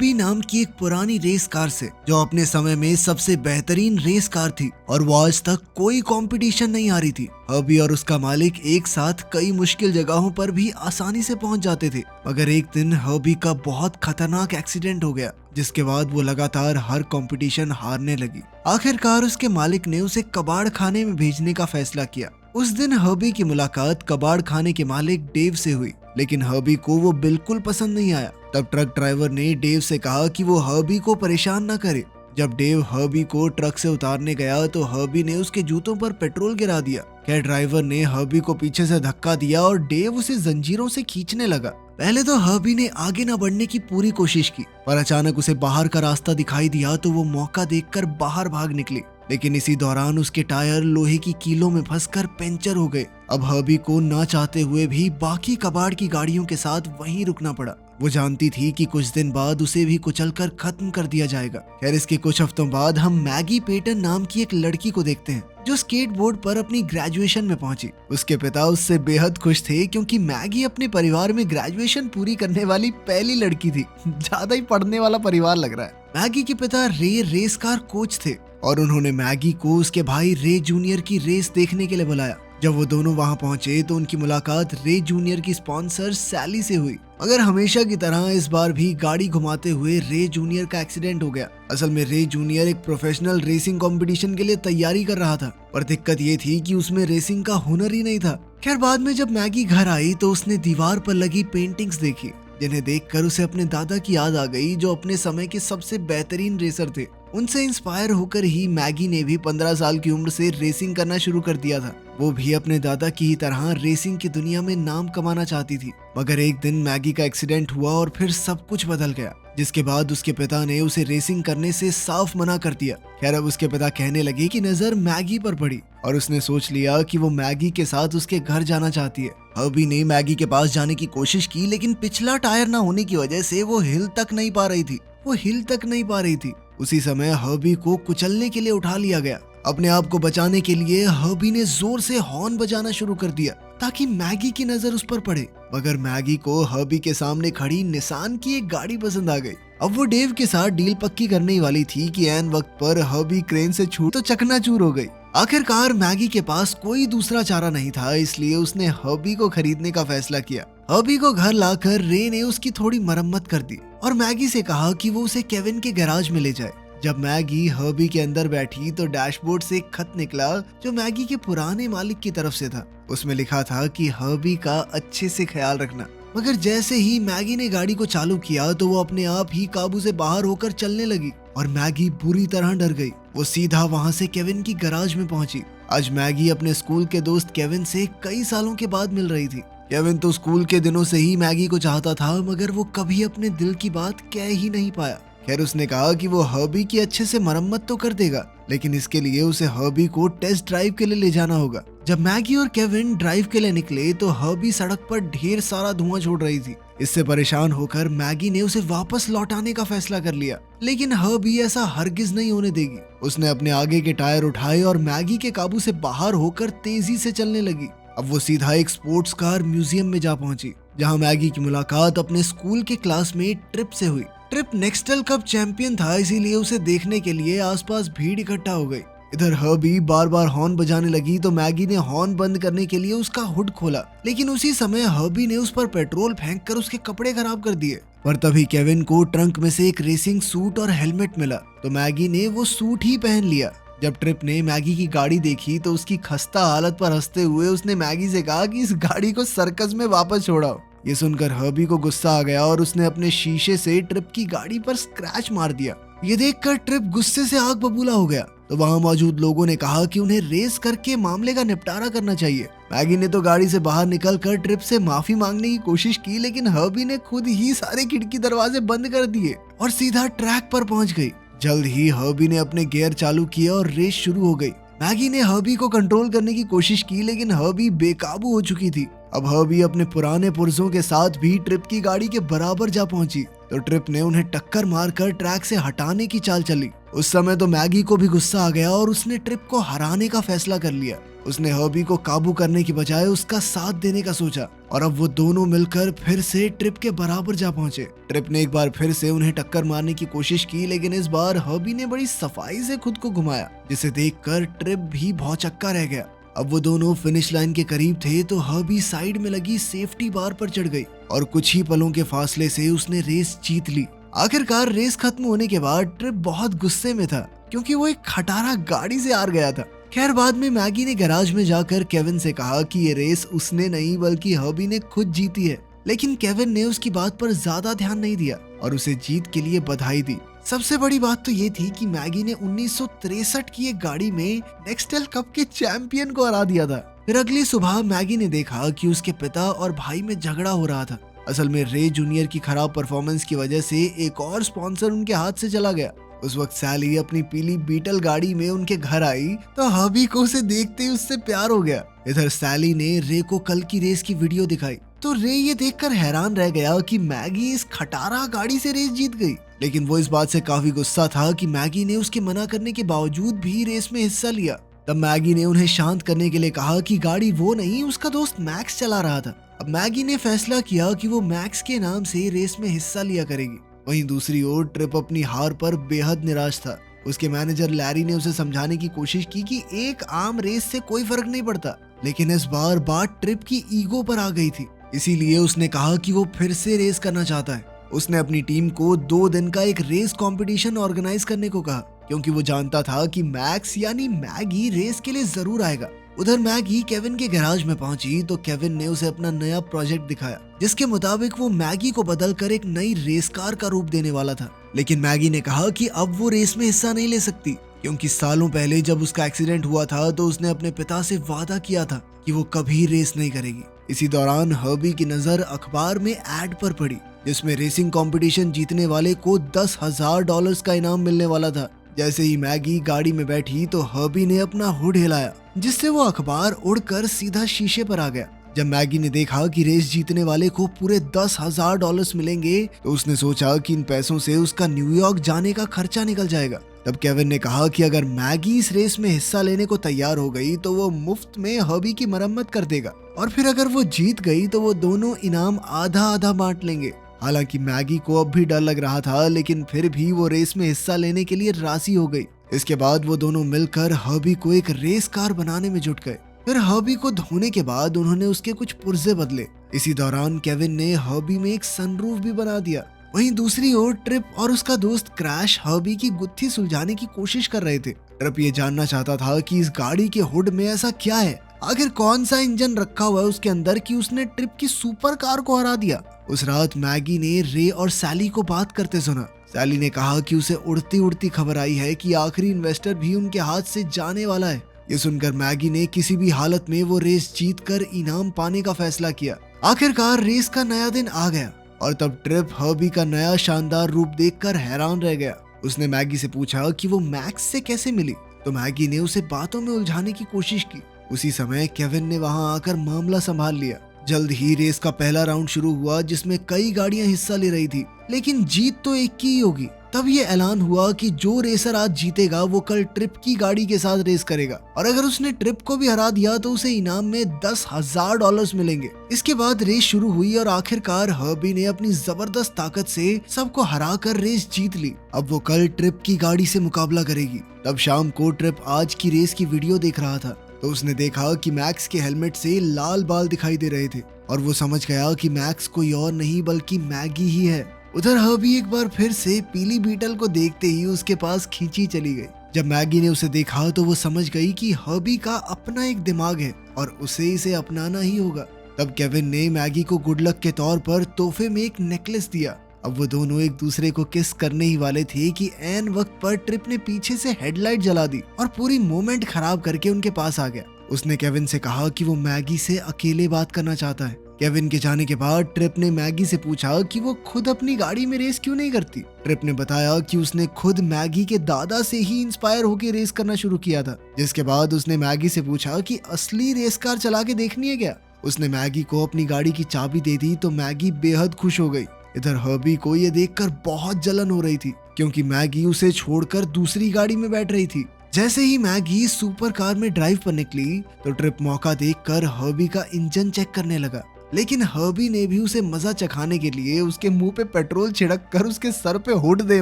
हर्बी नाम की एक पुरानी रेस कार से, जो अपने समय में सबसे बेहतरीन रेस कार थी और वो आज तक कोई कंपटीशन नहीं हारी थी। हर्बी और उसका मालिक एक साथ कई मुश्किल जगहों पर भी आसानी से पहुंच जाते थे, मगर एक दिन हर्बी का बहुत खतरनाक एक्सीडेंट हो गया, जिसके बाद वो लगातार हर कंपटीशन हारने लगी। आखिरकार उसके मालिक ने उसे कबाड़ खाने में भेजने का फैसला किया। उस दिन हर्बी की मुलाकात कबाड़ खाने के मालिक डेव से हुई, लेकिन हर्बी को वो बिल्कुल पसंद नहीं आया। तब ट्रक ड्राइवर ने डेव से कहा कि वो हर्बी को परेशान न करे। जब डेव हर्बी को ट्रक से उतारने गया तो हर्बी ने उसके जूतों पर पेट्रोल गिरा दिया। कैब ड्राइवर ने हर्बी को पीछे से धक्का दिया और डेव उसे जंजीरों से खींचने लगा। पहले तो हर्बी ने आगे न बढ़ने की पूरी कोशिश की, पर अचानक उसे बाहर का रास्ता दिखाई दिया तो वो मौका देखकर बाहर भाग निकली। लेकिन इसी दौरान उसके टायर लोहे की कीलों में फंसकर पंचर हो गए। अब हर्बी को ना चाहते हुए भी बाकी कबाड़ की गाड़ियों के साथ वहीं रुकना पड़ा। वो जानती थी कि कुछ दिन बाद उसे भी कुचलकर खत्म कर दिया जाएगा। खैर, इसके कुछ हफ्तों बाद हम मैगी पेटन नाम की एक लड़की को देखते हैं, जो स्केटबोर्ड पर अपनी ग्रेजुएशन में पहुंची। उसके पिता उससे बेहद खुश थे, क्योंकि मैगी अपने परिवार में ग्रेजुएशन पूरी करने वाली पहली लड़की थी। ज्यादा ही पढ़ने वाला परिवार लग रहा है। मैगी के पिता रे रेस कार कोच थे और उन्होंने मैगी को उसके भाई रे जूनियर की रेस देखने के लिए बुलाया। जब वो दोनों वहां पहुंचे तो उनकी मुलाकात रे जूनियर की स्पॉन्सर सैली से हुई, मगर हमेशा की तरह इस बार भी गाड़ी घुमाते हुए रे जूनियर का एक्सीडेंट हो गया। असल में रे जूनियर एक प्रोफेशनल रेसिंग कंपटीशन के लिए तैयारी कर रहा था, पर दिक्कत ये थी कि उसमें रेसिंग का हुनर ही नहीं था। खैर, बाद में जब मैगी घर आई तो उसने दीवार पर लगी पेंटिंग्स देखी, जिन्हें देखकर उसे अपने दादा की याद आ गई, जो अपने समय के सबसे बेहतरीन रेसर थे। उनसे इंस्पायर होकर ही मैगी ने भी 15 साल की उम्र से रेसिंग करना शुरू कर दिया था। वो भी अपने दादा की ही तरह रेसिंग की दुनिया में नाम कमाना चाहती थी। मगर एक दिन मैगी का एक्सीडेंट हुआ और फिर सब कुछ बदल गया, जिसके बाद उसके पिता ने उसे रेसिंग करने से साफ मना कर दिया। खैर, अब उसके पिता कहने लगे कि नजर मैगी पर पड़ी और उसने सोच लिया कि वो मैगी के साथ उसके घर जाना चाहती है। हर्बी ने मैगी के पास जाने की कोशिश की, लेकिन पिछला टायर ना होने की वजह से वो हिल तक नहीं पा रही थी। उसी समय हर्बी को कुचलने के लिए उठा लिया गया। अपने आप को बचाने के लिए हर्बी ने जोर से हॉर्न बजाना शुरू कर दिया, ताकि मैगी की नजर उस पर पड़े। मगर मैगी को हर्बी के सामने खड़ी निसान की एक गाड़ी पसंद आ गई। अब वो डेव के साथ डील पक्की करने वाली थी कि ऐन वक्त पर हर्बी क्रेन से छूट तो चकनाचूर हो गई। आखिरकार मैगी के पास कोई दूसरा चारा नहीं था, इसलिए उसने हर्बी को खरीदने का फैसला किया। हर्बी को घर लाकर रे ने उसकी थोड़ी मरम्मत कर दी और मैगी से कहा कि वो उसे केविन के गैराज में ले जाए। जब मैगी हर्बी के अंदर बैठी तो डैशबोर्ड से एक खत निकला, जो मैगी के पुराने मालिक की तरफ से था। उसमें लिखा था कि हर्बी का अच्छे से ख्याल रखना। मगर जैसे ही मैगी ने गाड़ी को चालू किया तो वो अपने आप ही काबू से बाहर होकर चलने लगी और मैगी बुरी तरह डर गई। वो सीधा वहां से केविन की गैराज में पहुंची। आज मैगी अपने स्कूल के दोस्त केविन से कई सालों के बाद मिल रही थी। केविन तो स्कूल के दिनों से ही मैगी को चाहता था, मगर वो कभी अपने दिल की बात कह ही नहीं पाया। खैर, उसने कहा कि वो हर्बी की अच्छे से मरम्मत तो कर देगा, लेकिन इसके लिए उसे हर्बी को टेस्ट ड्राइव के लिए ले जाना होगा। जब मैगी और केविन ड्राइव के लिए निकले तो हर्बी सड़क पर ढेर सारा धुआं छोड़ रही थी। इससे परेशान होकर मैगी ने उसे वापस लौटाने का फैसला कर लिया, लेकिन हर्बी ऐसा हरगिज नहीं होने देगी। उसने अपने आगे के टायर उठाए और मैगी के काबू से बाहर होकर तेजी से चलने लगी। अब वो सीधा एक स्पोर्ट्स कार म्यूजियम में जा पहुंची, जहां मैगी की मुलाकात अपने स्कूल के क्लासमेट ट्रिप से हुई। ट्रिप नेक्स्टल कप चैंपियन था, इसीलिए उसे देखने के लिए आसपास भीड़ इकट्ठा हो गई। इधर हर्बी बार बार हॉर्न बजाने लगी तो मैगी ने हॉर्न बंद करने के लिए उसका हुड खोला, लेकिन उसी समय हर्बी ने उस पर पेट्रोल फेंककर उसके कपड़े खराब कर दिए। पर तभी केविन को ट्रंक में से एक रेसिंग सूट और हेलमेट मिला, तो मैगी ने वो सूट ही पहन लिया। जब ट्रिप ने मैगी की गाड़ी देखी तो उसकी खस्ता हालत पर हंसते हुए उसने मैगी से कहा कि इस गाड़ी को सर्कस में वापस छोड़ाओ। ये सुनकर हर्बी को गुस्सा आ गया और उसने अपने शीशे से ट्रिप की गाड़ी पर स्क्रैच मार दिया। ये देखकर ट्रिप गुस्से से आग बबूला हो गया, तो वहां मौजूद लोगों ने कहा कि उन्हें रेस करके मामले का निपटारा करना चाहिए। मैगी ने तो गाड़ी से बाहर निकलकर ट्रिप से माफी मांगने की कोशिश की, लेकिन हर्बी ने खुद ही सारे खिड़की दरवाजे बंद कर दिए और सीधा ट्रैक पर पहुंच गई। जल्द ही हर्बी ने अपने गियर चालू किए और रेस शुरू हो गई। मैगी ने हर्बी को कंट्रोल करने की कोशिश की, लेकिन हर्बी बेकाबू हो चुकी थी। अब हर्बी अपने पुराने पुर्जों के साथ भी ट्रिप की गाड़ी के बराबर जा पहुंची तो ट्रिप ने उन्हें टक्कर मारकर ट्रैक से हटाने की चाल चली। उस समय तो मैगी को भी गुस्सा आ गया और उसने ट्रिप को हराने का फैसला कर लिया। उसने हर्बी को काबू करने की बजाय उसका साथ देने का सोचा और अब वो दोनों मिलकर फिर से ट्रिप के बराबर जा पहुंचे। ट्रिप ने एक बार फिर से उन्हें टक्कर मारने की कोशिश की, लेकिन इस बार हर्बी ने बड़ी सफाई से खुद को घुमाया, जिसे देखकर ट्रिप भी भौचक्का रह गया। अब वो दोनों फिनिश लाइन के करीब थे तो हर्बी साइड में लगी सेफ्टी बार पर चढ़ गई और कुछ ही पलों के फासले से उसने रेस जीत ली। आखिरकार रेस खत्म होने के बाद ट्रिप बहुत गुस्से में था क्योंकि वो एक खटारा गाड़ी से हार गया था। खैर बाद में मैगी ने गैराज में जाकर केविन से कहा कि ये रेस उसने नहीं बल्कि हर्बी ने खुद जीती है, लेकिन केविन ने उसकी बात पर ज्यादा ध्यान नहीं दिया और उसे जीत के लिए बधाई दी। सबसे बड़ी बात तो ये थी कि मैगी ने 1963 की एक गाड़ी में नेक्सटेल कप के चैंपियन को हरा दिया था। फिर अगली सुबह मैगी ने देखा कि उसके पिता और भाई में झगड़ा हो रहा था। असल में रे जूनियर की खराब परफॉर्मेंस की वजह से एक और स्पॉन्सर उनके हाथ से चला गया। उस वक्त सैली अपनी पीली बीटल गाड़ी में उनके घर आई तो हर्बी को उसे देखते ही उससे प्यार हो गया। इधर सैली ने रे को कल की रेस की वीडियो दिखाई तो रे ये देखकर हैरान रह गया कि मैगी इस खटारा गाड़ी से रेस जीत गई, लेकिन वो इस बात से काफी गुस्सा था कि मैगी ने उसके मना करने के बावजूद भी रेस में हिस्सा लिया। तब मैगी ने उन्हें शांत करने के लिए कहा कि गाड़ी वो नहीं उसका दोस्त मैक्स चला रहा था। अब मैगी ने फैसला किया कि वो मैक्स के नाम से रेस में हिस्सा लिया करेगी। वहीं दूसरी ओर ट्रिप अपनी हार पर बेहद निराश था। उसके मैनेजर लैरी ने उसे समझाने की कोशिश की कि एक आम रेस से कोई फर्क नहीं पड़ता, लेकिन इस बार बात ट्रिप की ईगो पर आ गई थी, इसीलिए उसने कहा कि वो फिर से रेस करना चाहता है। उसने अपनी टीम को 2 दिन का एक रेस कंपटीशन ऑर्गेनाइज करने को कहा क्योंकि वो जानता था कि मैक्स यानी मैगी रेस के लिए जरूर आएगा। उधर मैगी केविन के गैराज में पहुंची तो केविन ने उसे अपना नया प्रोजेक्ट दिखाया, जिसके मुताबिक वो मैगी को बदलकर एक नई रेस कार का रूप देने वाला था। लेकिन मैगी ने कहा कि अब वो रेस में हिस्सा नहीं ले सकती क्योंकि सालों पहले जब उसका एक्सीडेंट हुआ था तो उसने अपने पिता से वादा किया था कि वो कभी रेस नहीं करेगी। इसी दौरान हर्बी की नजर अखबार में एड पर पड़ी जिसमें रेसिंग कंपटीशन जीतने वाले को $10,000 का इनाम मिलने वाला था। जैसे ही मैगी गाड़ी में बैठी तो हर्बी ने अपना हुड हिलाया जिससे वो अखबार उड़कर सीधा शीशे पर आ गया। जब मैगी ने देखा कि रेस जीतने वाले को पूरे $10,000 मिलेंगे तो उसने सोचा कि इन पैसों से उसका न्यूयॉर्क जाने का खर्चा निकल जाएगा। तब केविन ने कहा कि अगर मैगी इस रेस में हिस्सा लेने को तैयार हो गई तो वो मुफ्त में हर्बी की मरम्मत कर देगा और फिर अगर वो जीत गई तो वो दोनों इनाम आधा आधा बांट लेंगे। हालांकि मैगी को अब भी डर लग रहा था, लेकिन फिर भी वो रेस में हिस्सा लेने के लिए राजी हो गई। इसके बाद वो दोनों मिलकर हर्बी को एक रेस कार बनाने में जुट गए। फिर हर्बी को धोने के बाद उन्होंने उसके कुछ पुर्जे बदले। इसी दौरान केविन ने हर्बी में एक सनरूफ भी बना दिया। वहीं दूसरी ओर ट्रिप और उसका दोस्त क्रैश हर्बी की गुत्थी सुलझाने की कोशिश कर रहे थे। ट्रिप ये जानना चाहता था कि इस गाड़ी के हुड में ऐसा क्या है, आखिर कौन सा इंजन रखा हुआ है उसके अंदर कि उसने ट्रिप की सुपर कार को हरा दिया। उस रात मैगी ने रे और सैली को बात करते सुना। सैली ने कहा कि उसे उड़ती उड़ती खबर आई है कि आखिरी इन्वेस्टर भी उनके हाथ से जाने वाला है। ये सुनकर मैगी ने किसी भी हालत में वो रेस जीतकर इनाम पाने का फैसला किया। आखिरकार रेस का नया दिन आ गया और तब ट्रिप हर्बी का नया शानदार रूप देखकर हैरान रह गया। उसने मैगी से पूछा कि वो मैक्स से कैसे मिली तो मैगी ने उसे बातों में उलझाने की कोशिश की। उसी समय केविन ने वहां आकर मामला संभाल लिया। जल्द ही रेस का पहला राउंड शुरू हुआ जिसमें कई गाड़ियां हिस्सा ले रही थी, लेकिन जीत तो एक की ही होगी। तब ये ऐलान हुआ कि जो रेसर आज जीतेगा वो कल ट्रिप की गाड़ी के साथ रेस करेगा और अगर उसने ट्रिप को भी हरा दिया तो उसे इनाम में $10,000 मिलेंगे। इसके बाद रेस शुरू हुई और आखिरकार हर्बी ने अपनी जबरदस्त ताकत से सबको हराकर रेस जीत ली। अब वो कल ट्रिप की गाड़ी से मुकाबला करेगी। तब शाम को ट्रिप आज की रेस की वीडियो देख रहा था तो उसने देखा कि मैक्स के हेलमेट से लाल बाल दिखाई दे रहे थे और वो समझ गया कि मैक्स कोई और नहीं बल्कि मैगी ही है। उधर हर्बी एक बार फिर से पीली बीटल को देखते ही उसके पास खींची चली गई। जब मैगी ने उसे देखा तो वो समझ गई कि हर्बी का अपना एक दिमाग है और उसे इसे अपनाना ही होगा। तब केविन ने मैगी को गुड लक के तौर पर तोहफे में एक नेकलेस दिया। अब वो दोनों एक दूसरे को किस करने ही वाले थे कि ऐन वक्त पर ट्रिप ने पीछे से हेडलाइट जला दी और पूरी मोमेंट खराब करके उनके पास आ गया। उसने केविन से कहा कि वो मैगी से अकेले बात करना चाहता है। केविन के जाने के बाद ट्रिप ने मैगी से पूछा कि वो खुद अपनी गाड़ी में रेस क्यों नहीं करती। ट्रिप ने बताया कि उसने खुद मैगी के दादा से ही इंस्पायर होकर रेस करना शुरू किया था। जिसके बाद उसने मैगी से पूछा कि असली रेस कार चला के देखनी है क्या। उसने मैगी को अपनी गाड़ी की चाबी दे दी तो मैगी बेहद खुश हो गई। इधर हर्बी को ये देखकर बहुत जलन हो रही थी क्योंकि मैगी उसे छोड़कर दूसरी गाड़ी में बैठ रही थी। जैसे ही मैगी सुपर कार में ड्राइव पर निकली तो ट्रिप मौका देखकर हर्बी का इंजन चेक करने लगा, लेकिन हर्बी ने भी उसे मजा चखाने के लिए उसके मुंह पे पेट्रोल छिड़क कर उसके सर पे हुड दे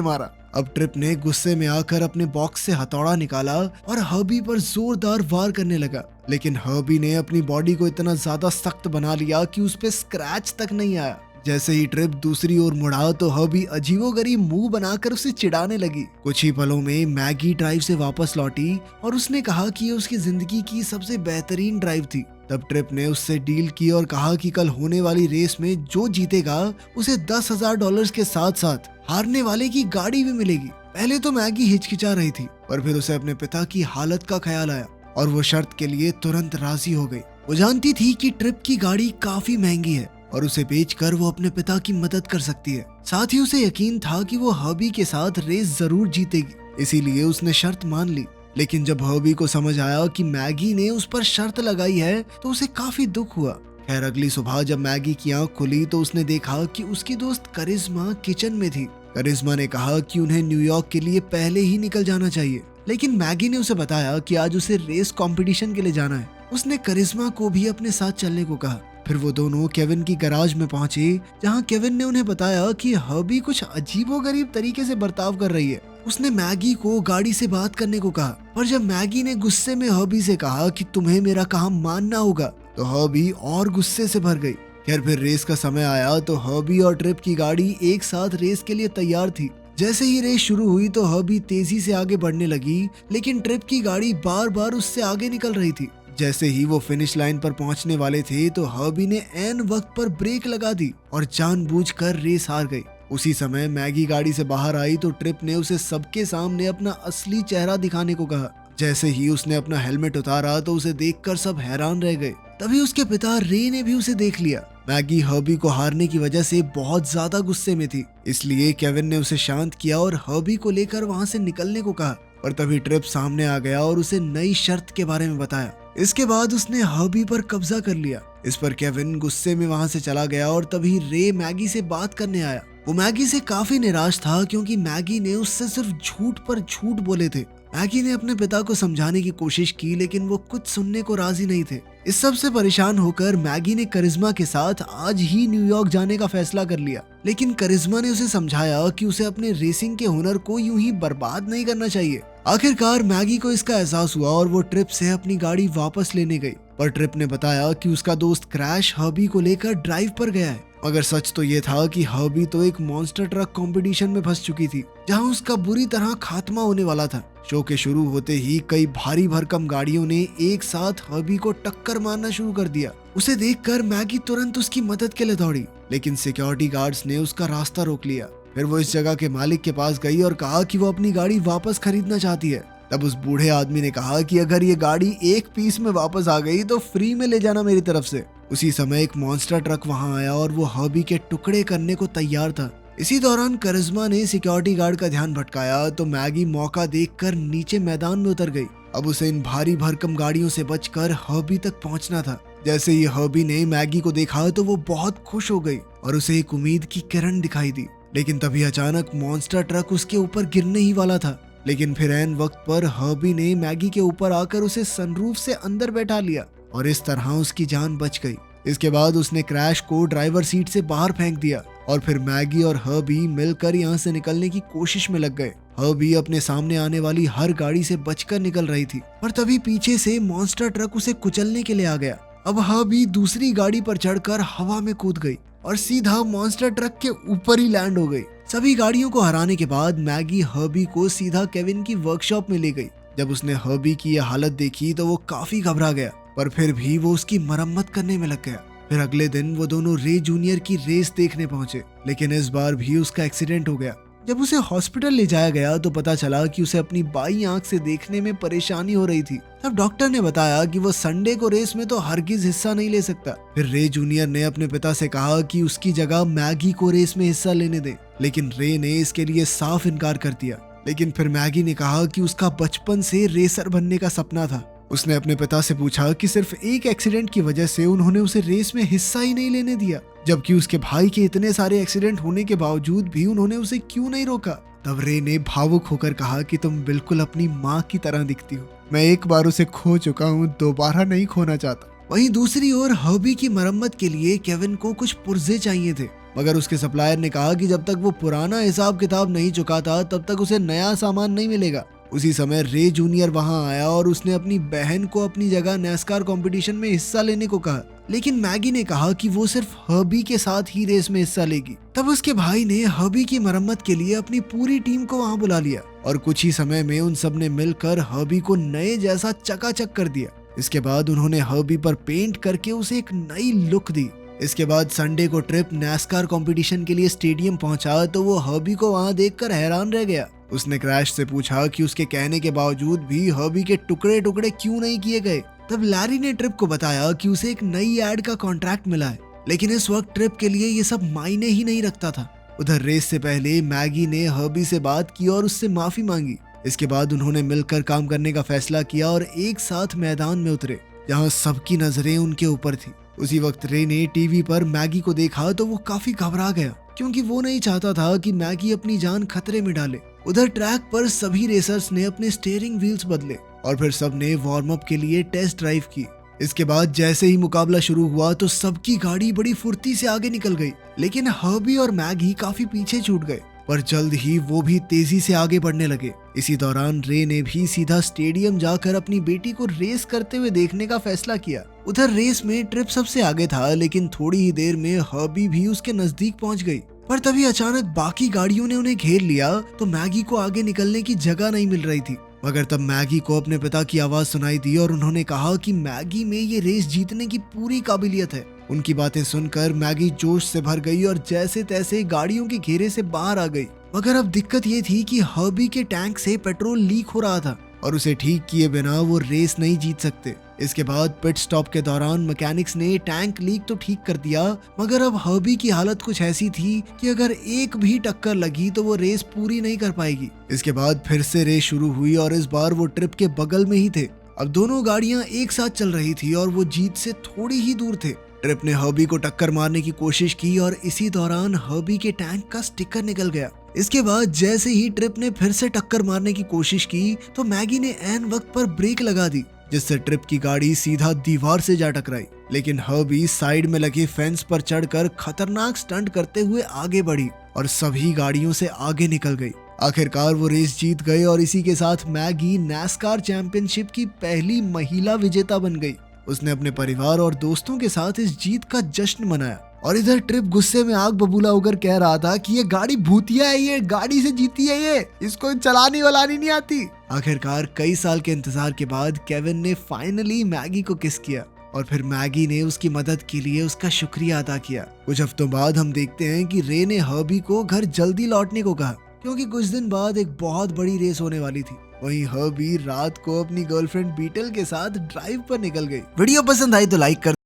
मारा। अब ट्रिप ने गुस्से में आकर अपने बॉक्स से हथौड़ा निकाला और हर्बी पर जोरदार वार करने लगा, लेकिन हर्बी ने अपनी बॉडी को इतना ज्यादा सख्त बना लिया कि उस पे स्क्रैच तक नहीं आया। जैसे ही ट्रिप दूसरी ओर मुड़ा तो हर्बी अजीबोगरीब मुंह बनाकर उसे चिढ़ाने लगी। कुछ ही पलों में मैगी ड्राइव से वापस लौटी और उसने कहा कि ये उसकी जिंदगी की सबसे बेहतरीन ड्राइव थी। तब ट्रिप ने उससे डील की और कहा कि कल होने वाली रेस में जो जीतेगा उसे $10,000 के साथ साथ हारने वाले की गाड़ी भी मिलेगी। पहले तो मैगी हिचकिचा रही थी, पर फिर उसे अपने पिता की हालत का ख्याल आया और वो शर्त के लिए तुरंत राजी हो गई। वो जानती थी कि ट्रिप की गाड़ी काफी महंगी है और उसे बेचकर वो अपने पिता की मदद कर सकती है। साथ ही उसे यकीन था कि वो हर्बी के साथ रेस जरूर जीतेगी, इसीलिए उसने शर्त मान ली। लेकिन जब हर्बी को समझ आया कि मैगी ने उस पर शर्त लगाई है तो उसे काफी दुख हुआ। खैर अगली सुबह जब मैगी की आंख खुली तो उसने देखा कि उसकी दोस्त करिश्मा किचन में थी। करिश्मा ने कहा कि उन्हें न्यूयॉर्क के लिए पहले ही निकल जाना चाहिए, लेकिन मैगी ने उसे बताया कि आज उसे रेस कंपटीशन के लिए जाना है। उसने करिश्मा को भी अपने साथ चलने को कहा। फिर वो दोनों केविन की गैराज में पहुंचे, जहां केविन ने उन्हें बताया कि हर्बी कुछ अजीबोगरीब तरीके से बर्ताव कर रही है। उसने मैगी को गाड़ी से बात करने को कहा, पर जब मैगी ने गुस्से में हर्बी से कहा कि तुम्हें मेरा काम मानना होगा तो हर्बी और गुस्से से भर गई। खैर फिर रेस का समय आया तो हर्बी और ट्रिप की गाड़ी एक साथ रेस के लिए तैयार थी। जैसे ही रेस शुरू हुई तो हर्बी तेजी से आगे बढ़ने लगी, लेकिन ट्रिप की गाड़ी बार बार उससे आगे निकल रही थी। जैसे ही वो फिनिश लाइन पर पहुंचने वाले थे तो हर्बी ने ऐन वक्त पर ब्रेक लगा दी और जानबूझकर रेस हार गई। उसी समय मैगी गाड़ी से बाहर आई तो ट्रिप ने उसे सबके सामने अपना असली चेहरा दिखाने को कहा। जैसे ही उसने अपना हेलमेट उतारा तो उसे देखकर सब हैरान रह गए। तभी उसके पिता रे ने भी उसे देख लिया। मैगी हर्बी को हारने की वजह से बहुत ज्यादा गुस्से में थी, इसलिए केविन ने उसे शांत किया और हर्बी को लेकर वहां से निकलने को कहा। और तभी ट्रिप सामने आ गया और उसे नई शर्त के बारे में बताया। इसके बाद उसने हर्बी पर कब्जा कर लिया। इस पर केविन गुस्से में वहां से चला गया और तभी रे मैगी से बात करने आया। वो मैगी से काफी निराश था क्योंकि मैगी ने उससे सिर्फ झूठ पर झूठ बोले थे। मैगी ने अपने पिता को समझाने की कोशिश की, लेकिन वो कुछ सुनने को राजी नहीं थे। इस सब से परेशान होकर मैगी ने करिश्मा के साथ आज ही न्यूयॉर्क जाने का फैसला कर लिया, लेकिन करिश्मा ने उसे समझाया कि उसे अपने रेसिंग के हुनर को यूं ही बर्बाद नहीं करना चाहिए। आखिरकार मैगी को इसका एहसास हुआ और वो ट्रिप से अपनी गाड़ी वापस लेने गई, पर ट्रिप ने बताया कि उसका दोस्त क्रैश हर्बी को लेकर ड्राइव पर गया है। मगर सच तो ये था कि हर्बी तो एक मॉन्स्टर ट्रक कंपटीशन में फंस चुकी थी, जहां उसका बुरी तरह खात्मा होने वाला था। शो के शुरू होते ही कई भारी भरकम गाड़ियों ने एक साथ हर्बी को टक्कर मारना शुरू कर दिया। उसे देखकर मैगी तुरंत उसकी मदद के लिए दौड़ी, लेकिन सिक्योरिटी गार्ड्स ने उसका रास्ता रोक लिया। फिर वो इस जगह के मालिक के पास गई और कहा कि वो अपनी गाड़ी वापस खरीदना चाहती है। तब उस बूढ़े आदमी ने कहा कि अगर ये गाड़ी एक पीस में वापस आ गई तो फ्री में ले जाना मेरी तरफ से। उसी समय एक मॉन्स्टर ट्रक वहां आया और वो हर्बी के टुकड़े करने को तैयार था। इसी दौरान करिश्मा ने सिक्योरिटी गार्ड का ध्यान भटकाया तो मैगी मौका देखकर नीचे मैदान में उतर गई। अब उसे इन भारी भरकम गाड़ियों से बचकर हर्बी तक पहुंचना था। जैसे ही हर्बी ने मैगी को देखा तो वो बहुत खुश हो गई और उसे एक उम्मीद की किरण दिखाई दी। लेकिन तभी अचानक मॉन्स्टर ट्रक उसके ऊपर गिरने ही वाला था, लेकिन फिर ऐन वक्त पर हर्बी ने मैगी के ऊपर आकर उसे सनरूफ से अंदर बैठा लिया और इस तरह उसकी जान बच गई। इसके बाद उसने क्रैश को ड्राइवर सीट से बाहर फेंक दिया और फिर मैगी और हर्बी मिलकर यहाँ से निकलने की कोशिश में लग गए। हर्बी अपने सामने आने वाली हर गाड़ी से बचकर निकल रही थी, पर तभी पीछे से मॉन्स्टर ट्रक उसे कुचलने के लिए आ गया। अब हर्बी दूसरी गाड़ी पर चढ़कर हवा में कूद गई और सीधा मॉन्स्टर ट्रक के ऊपर ही लैंड हो गई। सभी गाड़ियों को हराने के बाद मैगी हर्बी को सीधा केविन की वर्कशॉप में ले गई। जब उसने हर्बी की यह हालत देखी तो वो काफी घबरा गया, पर फिर भी वो उसकी मरम्मत करने में लग गया। फिर अगले दिन वो दोनों रे जूनियर की रेस देखने पहुंचे, लेकिन इस बार भी उसका एक्सीडेंट हो गया। जब उसे हॉस्पिटल ले जाया गया तो पता चला कि उसे अपनी बाईं आंख से देखने में परेशानी हो रही थी। तब डॉक्टर ने बताया कि वो संडे को रेस में तो हरगिज हिस्सा नहीं ले सकता। फिर रे जूनियर ने अपने पिता से कहा कि उसकी जगह मैगी को रेस में हिस्सा लेने दे, लेकिन रे ने इसके लिए साफ इनकार कर दिया। लेकिन फिर मैगी ने कहा कि उसका बचपन से रेसर बनने का सपना था। उसने अपने पिता से पूछा कि सिर्फ एक एक्सीडेंट की वजह से उन्होंने उसे रेस में हिस्सा ही नहीं लेने दिया, जबकि उसके भाई के इतने सारे एक्सीडेंट होने के बावजूद भी उन्होंने उसे क्यों नहीं रोका। तब रे ने भावुक होकर कहा कि तुम बिल्कुल अपनी माँ की तरह दिखती हो, मैं एक बार उसे खो चुका हूँ, दोबारा नहीं खोना चाहता। वहीं दूसरी ओर हर्बी की मरम्मत के लिए केविन को कुछ पुर्जे चाहिए थे, मगर उसके सप्लायर ने कहा कि जब तक वो पुराना हिसाब किताब नहीं चुकाता तब तक उसे नया सामान नहीं मिलेगा। उसी समय रे जूनियर वहां आया और उसने अपनी बहन को अपनी जगह नैस्कार कंपटीशन में हिस्सा लेने को कहा, लेकिन मैगी ने कहा कि वो सिर्फ हर्बी के साथ ही रेस में हिस्सा लेगी। तब उसके भाई ने हर्बी की मरम्मत के लिए अपनी पूरी टीम को वहां बुला लिया और कुछ ही समय में उन सब ने मिलकर हर्बी को नए जैसा चकाचक कर दिया। इसके बाद उन्होंने हर्बी पर पेंट करके उसे एक नई लुक दी। इसके बाद संडे को ट्रिप नैस्कार कंपटीशन के लिए स्टेडियम पहुंचा तो वो हर्बी को वहां देखकर हैरान रह गया। उसने क्रैश से पूछा कि उसके कहने के बावजूद भी हर्बी के टुकड़े टुकड़े क्यों नहीं किए गए। तब लैरी ने ट्रिप को बताया कि उसे एक नई एड का कॉन्ट्रैक्ट मिला है, लेकिन इस वक्त ट्रिप के लिए ये सब मायने ही नहीं रखता था। उधर रेस से पहले मैगी ने हर्बी से बात की और उससे माफी मांगी। इसके बाद उन्होंने मिलकर काम करने का फैसला किया और एक साथ मैदान में उतरे, जहां सबकी नजरें उनके ऊपर थी। उसी वक्त रे ने टीवी पर मैगी को देखा तो वो काफी घबरा गया, क्योंकि वो नहीं चाहता था कि मैगी अपनी जान खतरे में डाले। उधर ट्रैक पर सभी रेसर्स ने अपने स्टीयरिंग व्हील्स बदले और फिर सबने वार्म अप के लिए टेस्ट ड्राइव की। इसके बाद जैसे ही मुकाबला शुरू हुआ तो सबकी गाड़ी बड़ी फुर्ती से आगे निकल गई, लेकिन हर्बी और मैगी काफी पीछे छूट गए, पर जल्द ही वो भी तेजी से आगे बढ़ने लगे। इसी दौरान रे ने भी सीधा स्टेडियम जाकर अपनी बेटी को रेस करते हुए देखने का फैसला किया। उधर रेस में ट्रिप सबसे आगे था, लेकिन थोड़ी ही देर में हर्बी भी उसके नजदीक पहुंच गई। पर तभी अचानक बाकी गाड़ियों ने उन्हें घेर लिया तो मैगी को आगे निकलने की जगह नहीं मिल रही थी। मगर तब मैगी को अपने पिता की आवाज सुनाई दी और उन्होंने कहा कि मैगी में ये रेस जीतने की पूरी काबिलियत है। उनकी बातें सुनकर मैगी जोश से भर गई और जैसे तैसे गाड़ियों के घेरे से बाहर आ गई। मगर अब दिक्कत ये थी कि हर्बी के टैंक से पेट्रोल लीक हो रहा था और उसे ठीक किए बिना वो रेस नहीं जीत सकते। इसके बाद पिट स्टॉप के दौरान मैकेनिक्स ने टैंक लीक तो ठीक कर दिया, मगर अब हर्बी की हालत कुछ ऐसी थी कि अगर एक भी टक्कर लगी तो वो रेस पूरी नहीं कर पाएगी। इसके बाद फिर से रेस शुरू हुई और इस बार वो ट्रिप के बगल में ही थे। अब दोनों गाड़ियां एक साथ चल रही थी और वो जीत से थोड़ी ही दूर थे। ट्रिप ने हर्बी को टक्कर मारने की कोशिश की और इसी दौरान हर्बी के टैंक का स्टिकर निकल गया। इसके बाद जैसे ही ट्रिप ने फिर से टक्कर मारने की कोशिश की तो मैगी ने ऐन वक्त पर ब्रेक लगा दी, जिससे ट्रिप की गाड़ी सीधा दीवार से जा टकराई। लेकिन हर्बी साइड में लगे फेंस पर चढ़कर खतरनाक स्टंट करते हुए आगे बढ़ी और सभी गाड़ियों से आगे निकल गई। आखिरकार वो रेस जीत गए और इसी के साथ मैगी नैस्कार चैंपियनशिप की पहली महिला विजेता बन गई। उसने अपने परिवार और दोस्तों के साथ इस जीत का जश्न मनाया और इधर ट्रिप गुस्से में आग बबूला होकर कह रहा था कि ये गाड़ी भूतिया है, ये गाड़ी से जीती है, ये इसको चलानी वलानी नहीं आती। आखिरकार कई साल के इंतजार के बाद केविन ने फाइनली मैगी को किस किया और फिर मैगी ने उसकी मदद के लिए उसका शुक्रिया अदा किया। कुछ हफ्तों बाद हम देखते हैं कि रे ने हर्बी को घर जल्दी लौटने को कहा, क्योंकि कुछ दिन बाद एक बहुत बड़ी रेस होने वाली थी। वहीं हर्बी रात को अपनी गर्लफ्रेंड बीटल के साथ ड्राइव पर निकल गई। वीडियो पसंद आई तो लाइक कर